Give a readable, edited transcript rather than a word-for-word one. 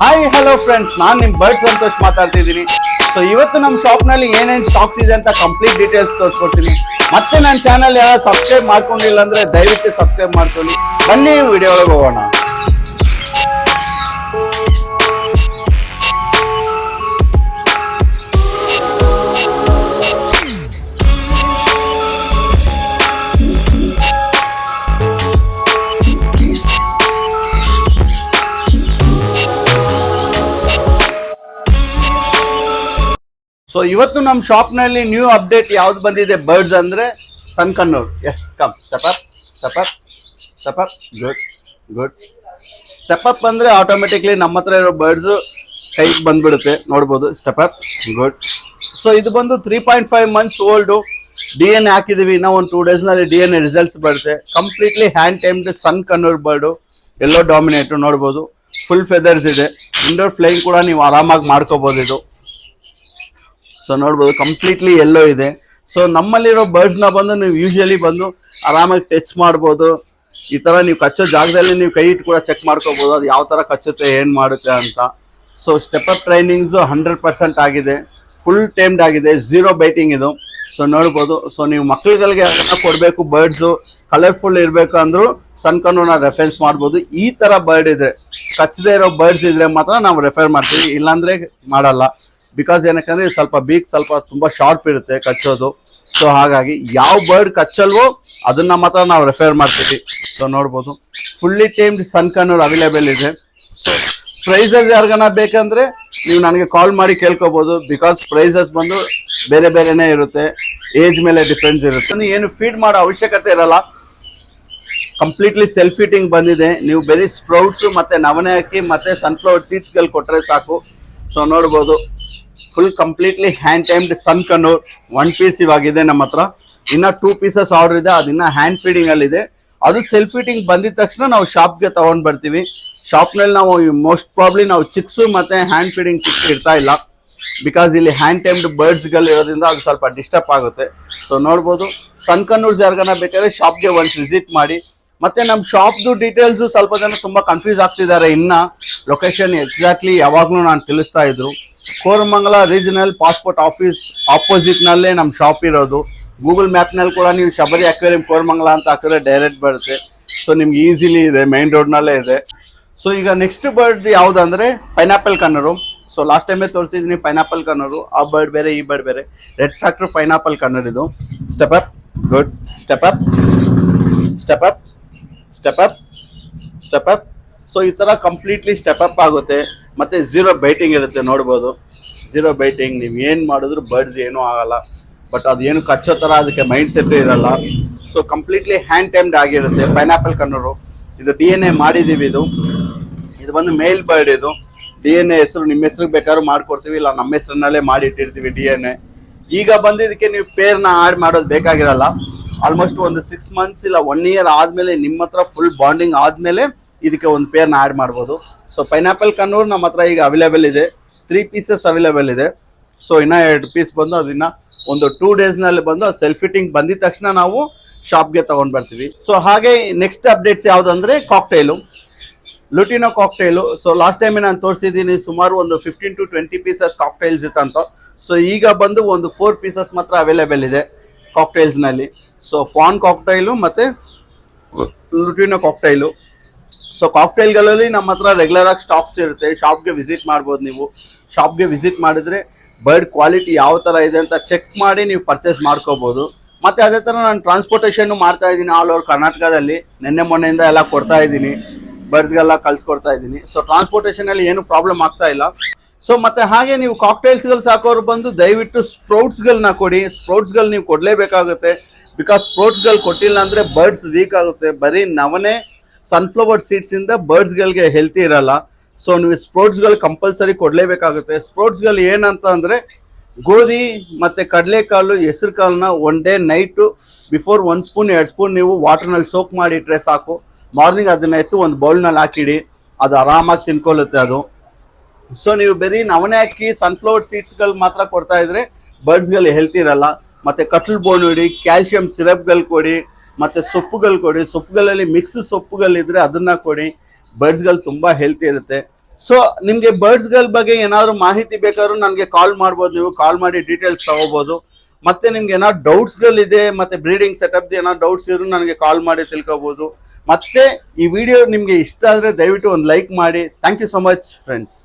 Hi hello friends, ನಾನು ನಿಮ್ಮ bird Santosh ಮಾತಾಡ್ತಿದ್ದೀನಿ. ಸೊ ಇವತ್ತು ನಮ್ಮ ಶಾಪ್ನಲ್ಲಿ ಏನೇನು ಸ್ಟಾಕ್ಸ್ ಇದೆ ಅಂತ ಕಂಪ್ಲೀಟ್ ಡೀಟೇಲ್ಸ್ ತೋರಿಸ್ಕೊಡ್ತೀನಿ. ಮತ್ತೆ ನನ್ನ ಚಾನಲ್ ಯಾರು ಸಬ್ಸ್ಕ್ರೈಬ್ ಮಾಡ್ಕೊಂಡಿಲ್ಲ ಅಂದ್ರೆ ದಯವಿಟ್ಟು ಸಬ್ಸ್ಕ್ರೈಬ್ ಮಾಡ್ಕೊಳ್ಳಿ. ಬನ್ನಿ ವಿಡಿಯೋ ಒಳಗೆ ಹೋಗೋಣ. ಸೊ ಇವತ್ತು ನಮ್ಮ ಶಾಪ್ ನಲ್ಲಿ ನ್ಯೂ ಅಪ್ಡೇಟ್ ಯಾವ್ದು ಬಂದಿದೆ ಬರ್ಡ್ಸ್ ಅಂದ್ರೆ sun conure. Yes, come step up, step up, step up. Good good. Step up ಅಂದ್ರೆ ಆಟೋಮೆಟಿಕ್ಲಿ ನಮ್ಮ ಹತ್ರ ಇರೋ ಬರ್ಡ್ಸ್ ಕೈಗೆ ಬಂದ್ಬಿಡುತ್ತೆ, ನೋಡ್ಬೋದು. Step up, good. ಸೊ ಇದು ಬಂದು 3.5 months ಓಲ್ಡು. DNA ಹಾಕಿದೀವಿ, ಇನ್ನೂ ಒಂದು 2 days ನಲ್ಲಿ DNA ರಿಸಲ್ಟ್ಸ್ ಬರುತ್ತೆ. ಕಂಪ್ಲೀಟ್ಲಿ ಹ್ಯಾಂಡ್ ಟೈಮ್ಡ್ ಸನ್ಕನ್ನೂರ್ ಬರ್ಡು, ಎಲ್ಲೋ ಡಾಮಿನೇಟ್, ನೋಡ್ಬೋದು. ಫುಲ್ ಫೆದರ್ಸ್ ಇದೆ. ಇಂಡೋರ್ ಫ್ಲೈಯಿಂಗ್ ಕೂಡ ನೀವು ಆರಾಮಾಗಿ ಮಾಡ್ಕೋಬಹುದು ಇದು. ಸೊ ನೋಡ್ಬೋದು, ಕಂಪ್ಲೀಟ್ಲಿ ಎಲ್ಲೋ ಇದೆ. ಸೊ ನಮ್ಮಲ್ಲಿರೋ ಬರ್ಡ್ಸ್ ನ ಬಂದು ನೀವು ಯೂಶಲಿ ಬಂದು ಆರಾಮಾಗಿ ಟಚ್ ಮಾಡ್ಬೋದು. ಈ ತರ ನೀವು ಕಚ್ಚೋ ಜಾಗದಲ್ಲಿ ನೀವು ಕೈ ಇಟ್ಟು ಕೂಡ ಚೆಕ್ ಮಾಡ್ಕೋಬಹುದು, ಅದು ಯಾವ ತರ ಕಚ್ಚುತ್ತೆ, ಏನ್ ಮಾಡುತ್ತೆ ಅಂತ. ಸೊ ಸ್ಟೆಪ್ ಅಪ್ ಟ್ರೈನಿಂಗ್ಸ್ 100% ಆಗಿದೆ, ಫುಲ್ ಟೈಮ್ಡ್ ಆಗಿದೆ, 0 ಬೈಟಿಂಗ್ ಇದು. ಸೊ ನೋಡ್ಬೋದು. ಸೊ ನೀವು ಮಕ್ಕಳುಗಳಿಗೆ ಅದನ್ನ ಕೊಡ್ಬೇಕು, ಬರ್ಡ್ಸ್ ಕಲರ್ಫುಲ್ ಇರ್ಬೇಕು ಅಂದ್ರೂ ಸನ್ಕನ್ನೂರ್ನ ರೆಫರೆನ್ಸ್ ಮಾಡ್ಬೋದು. ಈ ತರ ಬರ್ಡ್ ಇದ್ರೆ, ಕಚ್ಚದೇ ಇರೋ ಬರ್ಡ್ಸ್ ಇದ್ರೆ ಮಾತ್ರ ನಾವು ರೆಫರ್ ಮಾಡ್ತೀವಿ, ಇಲ್ಲಾಂದ್ರೆ ಮಾಡಲ್ಲ. ಬಿಕಾಸ್ ಏನಕ್ಕಂದ್ರೆ ಸ್ವಲ್ಪ ಬೀಕ್ ಸ್ವಲ್ಪ ತುಂಬಾ ಶಾರ್ಪ್ ಇರುತ್ತೆ ಕಚ್ಚೋದು. ಸೊ ಹಾಗಾಗಿ ಯಾವ ಬರ್ಡ್ ಕಚ್ಚಲ್ವೋ ಅದನ್ನ ಮಾತ್ರ ನಾವು ರೆಫರ್ ಮಾಡ್ತೀವಿ. ಸೊ ನೋಡ್ಬೋದು, ಫುಲ್ಲಿ ಟೈಮ್ಡ್ ಸನ್ಕನ್ನೂರ್ ಅವೈಲೇಬಲ್ ಇದೆ. ಸೊ ಪ್ರೈಸಸ್ ಯಾರಿಗಾನ ಬೇಕಂದ್ರೆ ನೀವು ನನಗೆ ಕಾಲ್ ಮಾಡಿ ಕೇಳ್ಕೋಬಹುದು. ಬಿಕಾಸ್ ಪ್ರೈಸಸ್ ಬಂದು ಬೇರೆ ಬೇರೆನೆ ಇರುತ್ತೆ, ಏಜ್ ಮೇಲೆ ಡಿಫ್ರೆನ್ಸ್ ಇರುತ್ತೆ. ಏನು ಫೀಡ್ ಮಾಡೋ ಅವಶ್ಯಕತೆ ಇರಲ್ಲ, ಕಂಪ್ಲೀಟ್ಲಿ ಸೆಲ್ಫ್ ಫೀಟಿಂಗ್ ಬಂದಿದೆ. ನೀವು ಬರೀ ಸ್ಪ್ರೌಟ್ಸ್ ಮತ್ತೆ ನವಣೆ ಅಕ್ಕಿ ಮತ್ತೆ ಸನ್ಫ್ಲವರ್ ಸೀಡ್ಸ್ ಗಳು ಕೊಟ್ರೆ ಸಾಕು. ಸೊ ನೋಡ್ಬೋದು, full completely hand timed sun conure 1 piece ಇವಾಗಿದೆ ನಮ್ಮ ಹತ್ರ. ಇನ್ನ 2 pieces ಆರ್ಡರ್ ಇದೆ, ಅದಿನ್ನ ಹ್ಯಾಂಡ್ ಫೀಡಿಂಗ್ ಅಲ್ಲಿ ಇದೆ. ಅದು ಸೆಲ್ಫ್ ಫೀಡಿಂಗ್ ಬಂದಿದ ತಕ್ಷಣ ನಾವು ಶಾಪ್ಗೆ ತಗೊಂಡ್ ಬರ್ತೀವಿ. ಶಾಪ್ ನಲ್ಲಿ ನಾವು ಮೋಸ್ಟ್ ಪ್ರಾಬ್ಲಿ ನಾವು ಚಿಕ್ಸ್ ಮತ್ತೆ ಹ್ಯಾಂಡ್ ಫೀಡಿಂಗ್ ಚಿಕ್ಸ್ ಇರ್ತಾ ಇಲ್ಲ. ಬಿಕಾಸ್ ಇಲ್ಲಿ ಹ್ಯಾಂಡ್ ಟೈಮ್ಡ್ ಬರ್ಡ್ಸ್ ಗಳು ಇರೋದ್ರಿಂದ ಅದು ಸ್ವಲ್ಪ ಡಿಸ್ಟರ್ಬ್ ಆಗುತ್ತೆ. ಸೊ ನೋಡ್ಬೋದು, ಸನ್ಕನ್ನೂರ್ಸ್ ಯಾರಿಗಾನ ಬೇಕಾದ್ರೆ ಶಾಪ್ಗೆ ಒಂದ್ಸ್ ವಿಸಿಟ್ ಮಾಡಿ. ಮತ್ತೆ ನಮ್ಮ ಶಾಪ್ದು ಡೀಟೇಲ್ಸ್ ಸ್ವಲ್ಪ ಜನ ತುಂಬಾ ಕನ್ಫ್ಯೂಸ್ ಆಗ್ತಿದ್ದಾರೆ. ಇನ್ನ ಲೊಕೇಶನ್ ಎಕ್ಸಾಕ್ಟ್ಲಿ ಯಾವಾಗ್ಲೂ ನಾನು ತಿಳಿಸ್ತಾ ಇದ್ರು. Koramangala regional passport office opposite ನಲ್ಲೇ ನಮ್ಮ ಶಾಪ್ ಇರೋದು. ಗೂಗಲ್ ಮ್ಯಾಪ್ ನಲ್ಲಿ ಕೂಡ ನೀವು ಶಬರಿ ಅಕ್ವೇರಿಯಂ ಕೋರಮಂಗಲ ಅಂತ ಹಾಕಿದ್ರೆ ಡೈರೆಕ್ಟ್ ಬರುತ್ತೆ. ಸೊ ನಿಮ್ಗೆ ಈಸಿಲಿ ಇದೆ, ಮೈನ್ ರೋಡ್ ನಲ್ಲೇ ಇದೆ. ಸೊ ಈಗ ನೆಕ್ಸ್ಟ್ ಬರ್ಡ್ ಯಾವ್ದಂದ್ರೆ ಪೈನಾಪಲ್ ಕನ್ನರು. ಸೊ ಲಾಸ್ಟ್ ಟೈಮೇ ತೋರಿಸಿದೀನಿ ಪೈನಾಪಲ್ ಕನ್ನರು. ಆ ಬರ್ಡ್ ಬೇರೆ, ಈ ಬರ್ಡ್ ಬೇರೆ. ರೆಡ್ ಫ್ಯಾಕ್ಟರ್ ಪೈನಾಪಲ್ ಕನ್ನರ್ ಇದು. Step up, good. Step up, step up, step up, step up. So ಈ ತರ ಕಂಪ್ಲೀಟ್ಲಿ ಸ್ಟೆಪ್ ಅಪ್ ಆಗುತ್ತೆ. ಮತ್ತೆ 0 ಬೈಟಿಂಗ್ ಇರುತ್ತೆ, ನೋಡ್ಬೋದು. 0 ಬೈಟಿಂಗ್, ನೀವು ಏನ್ ಮಾಡಿದ್ರು ಬರ್ಡ್ಸ್ ಏನೂ ಆಗಲ್ಲ. ಬಟ್ ಅದು ಏನು ಕಚ್ಚೋ ತರ ಅದಕ್ಕೆ ಮೈಂಡ್ ಸೆಟ್ ಇರಲ್ಲ. ಸೊ ಕಂಪ್ಲೀಟ್ಲಿ ಹ್ಯಾಂಡ್ ಟೈಮ್ಡ್ ಆಗಿರುತ್ತೆ ಪೈನಾಪಲ್ ಕನ್ನರು. ಇದು DNA ಮಾಡಿದೀವಿ. ಇದು ಬಂದು ಮೇಲ್ ಬರ್ಡ್. ಇದು DNA ಹೆಸರು ನಿಮ್ಮ ಹೆಸರು ಬೇಕಾದ್ರೂ ಮಾಡ್ಕೊಡ್ತೀವಿ, ಇಲ್ಲ ನಮ್ಮ ಹೆಸರಿನಲ್ಲೇ ಮಾಡಿ ಇಟ್ಟಿರ್ತೀವಿ DNA. ಈಗ ಬಂದು ಇದಕ್ಕೆ ನೀವು ಪೇರ್ನ ಆಡ್ ಮಾಡೋದು ಬೇಕಾಗಿರಲ್ಲ. ಆಲ್ಮೋಸ್ಟ್ ಒಂದು 6 months ಇಲ್ಲ 1 year ಆದ್ಮೇಲೆ ನಿಮ್ಮ ಹತ್ರ ಫುಲ್ ಬಾಂಡಿಂಗ್ ಆದ್ಮೇಲೆ ಇದಕ್ಕೆ ಒಂದು ಪೇರ್ನ ಆಡ್ ಮಾಡ್ಬೋದು. ಸೊ ಪೈನಾಪಲ್ ಕನ್ನೂರ್ ನಮ್ಮ ಹತ್ರ ಈಗ ಅವೈಲೇಬಲ್ ಇದೆ, 3 pieces ಅವೈಲೇಬಲ್ ಇದೆ. ಸೊ ಇನ್ನ 2 piece ಬಂದು ಅದನ್ನ ಒಂದು 2 days ನಲ್ಲಿ ಬಂದು ಸೆಲ್ಫ್ ಫಿಟ್ಟಿಂಗ್ ಬಂದಿದ ತಕ್ಷಣ ನಾವು ಶಾಪ್ಗೆ ತಗೊಂಡ್ ಬರ್ತೀವಿ. ಸೊ ಹಾಗೆ ನೆಕ್ಸ್ಟ್ ಅಪ್ಡೇಟ್ಸ್ ಯಾವ್ದಂದ್ರೆ cockatiel, lutino cockatiel. So last time ನಾನು ತೋರಿಸಿದ್ದೀನಿ, ಸುಮಾರು ಒಂದು 15 to 20 pieces ಕಾಕ್ಟೈಲ್ಸ್ ಇತ್ತಂತ. ಸೊ ಈಗ ಬಂದು ಒಂದು 4 pieces ಮಾತ್ರ ಅವೈಲೇಬಲ್ ಇದೆ ಕಾಕ್ಟೈಲ್ಸ್ ನಲ್ಲಿ. ಸೊ ಫಾನ್ ಕಾಕ್ಟೈಲು ಮತ್ತೆ ಲುಟಿನೋ ಕಾಕ್ಟೈಲು. ಸೊ ಕಾಕ್ಟೈಲ್ಗಳಲ್ಲಿ ನಮ್ಮ ಹತ್ರ ರೆಗ್ಯುಲರ್ ಆಗಿ ಸ್ಟಾಕ್ಸ್ ಇರುತ್ತೆ. ಶಾಪ್ಗೆ ವಿಸಿಟ್ ಮಾಡ್ಬೋದು. ನೀವು ಶಾಪ್ಗೆ ವಿಸಿಟ್ ಮಾಡಿದ್ರೆ ಬರ್ಡ್ ಕ್ವಾಲಿಟಿ ಯಾವ ತರ ಇದೆ ಅಂತ ಚೆಕ್ ಮಾಡಿ ನೀವು ಪರ್ಚೇಸ್ ಮಾಡ್ಕೋಬಹುದು. ಮತ್ತೆ ಅದೇ ತರ ನಾನು ಟ್ರಾನ್ಸ್ಪೋರ್ಟೇಷನ್ ಮಾಡ್ತಾ ಇದ್ದೀನಿ ಆಲ್ ಓವರ್ ಕರ್ನಾಟಕದಲ್ಲಿ. ನಿನ್ನೆ ಮೊನ್ನೆಯಿಂದ ಎಲ್ಲ ಕೊಡ್ತಾ ಇದ್ದೀನಿ, ಬರ್ಡ್ಸ್ಗೆಲ್ಲ ಕಳ್ಸಿಕೊಡ್ತಾ ಇದ್ದೀನಿ. ಸೊ ಟ್ರಾನ್ಸ್ಪೋರ್ಟೇಷನ್ ಅಲ್ಲಿ ಏನು ಪ್ರಾಬ್ಲಮ್ ಆಗ್ತಾ ಇಲ್ಲ. ಸೊ ಮತ್ತೆ ಹಾಗೆ ನೀವು ಕಾಕ್ಟೈಲ್ಸ್ ಗಳು ಸಾಕೋರು ಬಂದು ದಯವಿಟ್ಟು ಸ್ಪ್ರೌಟ್ಸ್ ಗಳನ್ನ ಕೊಡಿ. ಸ್ಪ್ರೌಟ್ಸ್ ಗಳು ನೀವು ಕೊಡ್ಲೇಬೇಕಾಗುತ್ತೆ. ಬಿಕಾಸ್ ಸ್ಪ್ರೌಟ್ಸ್ ಗಳು ಕೊಟ್ಟಿಲ್ಲ ಅಂದ್ರೆ ಬರ್ಡ್ಸ್ ವೀಕ್ ಆಗುತ್ತೆ. ಬರೀ ನವನೆ ಸನ್ಫ್ಲವರ್ ಸೀಡ್ಸ್ ಇಂದ ಬರ್ಡ್ಸ್ ಗಳಿಗೆ ಹೆಲ್ತಿ ಇರಲ್ಲ. ಸೊ ನೀವು ಸ್ಪ್ರೌಟ್ಸ್ ಗಳು ಕಂಪಲ್ಸರಿ ಕೊಡ್ಲೇಬೇಕಾಗುತ್ತೆ. ಸ್ಪ್ರೌಟ್ಸ್ ಗಳು ಏನಂತ ಅಂದ್ರೆ ಗೋಧಿ ಮತ್ತೆ ಕಡಲೆಕಾಳು, ಹೆಸರು ಕಾಳನ್ನ 1 day night before 1 spoon 2 spoon ನೀವು ವಾಟರ್ ನಲ್ಲಿ ಸೋಕ್ ಮಾಡಿ ಇಟ್ರೆ ಸಾಕು. ಮಾರ್ನಿಂಗ್ ಅದನ್ನ ಎತ್ತು ಒಂದು ಬೌಲ್ ನಲ್ಲಿ ಹಾಕಿಡಿ, ಅದು ಆರಾಮಾಗಿ ತಿನ್ಕೊಳ್ಳುತ್ತೆ ಅದು. ಸೊ ನೀವು ಬರೀ ನವಣೆ ಅಕ್ಕಿ ಸನ್ಫ್ಲವರ್ ಸೀಡ್ಸ್ ಗಳು ಮಾತ್ರ ಕೊಡ್ತಾ ಇದ್ರೆ ಬರ್ಡ್ಸ್ ಗಳು ಹೆಲ್ತಿ ಇರಲ್ಲ. ಮತ್ತೆ ಕಟ್ಲ್ ಬೋನ್ ಇಡಿ, ಕ್ಯಾಲ್ಸಿಯಂ ಸಿರಪ್ ಗಳು ಕೊಡಿ, ಮತ್ತೆ ಸೊಪ್ಪುಗಳು ಕೊಡಿ. ಸೊಪ್ಪುಗಳಲ್ಲಿ ಮಿಕ್ಸ್ ಸೊಪ್ಪುಗಳಿದ್ರೆ ಅದನ್ನ ಕೊಡಿ. ಬರ್ಡ್ಸ್ಗಳು ತುಂಬಾ ಹೆಲ್ತಿ ಇರುತ್ತೆ. ಸೊ ನಿಮ್ಗೆ ಬರ್ಡ್ಸ್ ಗಳ ಬಗ್ಗೆ ಏನಾದ್ರು ಮಾಹಿತಿ ಬೇಕಾದ್ರೂ ನನಗೆ ಕಾಲ್ ಮಾಡ್ಬೋದು, ನೀವು ಕಾಲ್ ಮಾಡಿ ಡೀಟೇಲ್ಸ್ ತಗೋಬಹುದು. ಮತ್ತೆ ನಿಮ್ಗೆ ಏನಾದ್ರು ಡೌಟ್ಸ್ ಗಳಿದೆ, ಮತ್ತೆ ಬ್ರೀಡಿಂಗ್ ಸೆಟಪ್ ಏನಾದ್ರು ಡೌಟ್ಸ್ ಇದ್ರು ನನಗೆ ಕಾಲ್ ಮಾಡಿ ತಿಳ್ಕೊಬಹುದು. ಮತ್ತೆ ಈ ವಿಡಿಯೋ ನಿಮ್ಗೆ ಇಷ್ಟ ಆದ್ರೆ ದಯವಿಟ್ಟು ಒಂದು ಲೈಕ್ ಮಾಡಿ. Thank you so much friends.